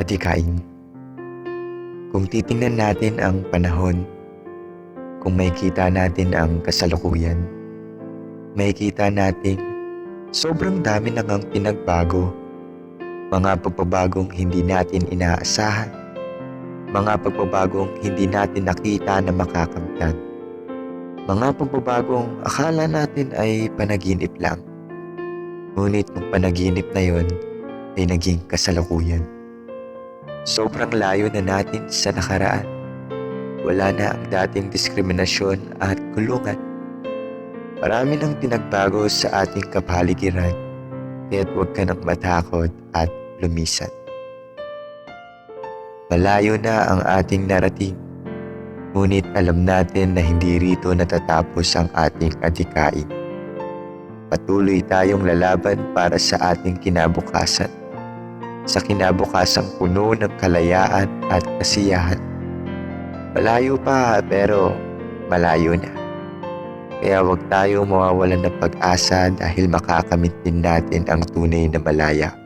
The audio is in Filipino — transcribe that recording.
adhikain. Kung titingnan natin ang panahon, kung makikita natin ang kasalukuyan, makikita natin sobrang dami na ngang pinagbago. Mga pagbabagong hindi natin inaasahan, mga pagbabagong hindi natin nakita na makakamtan, mga pagbabagong akala natin ay panaginip lang. Ngunit nung panaginip na yon ay naging kasalukuyan. Sobrang layo na natin sa nakaraan. Wala na ang dating diskriminasyon at kulungan. Marami nang pinagbago sa ating kapaligiran, kaya't huwag ka nang matakot at lumisan. Malayo na ang ating narating, ngunit alam natin na hindi rito natatapos ang ating adhikain. Patuloy tayong lalaban para sa ating kinabukasan, sa kinabukasang puno ng kalayaan at kasiyahan. Malayo pa pero malayo na. Kaya huwag tayong mawawalan ng pag-asa dahil makakamit din natin ang tunay na malaya.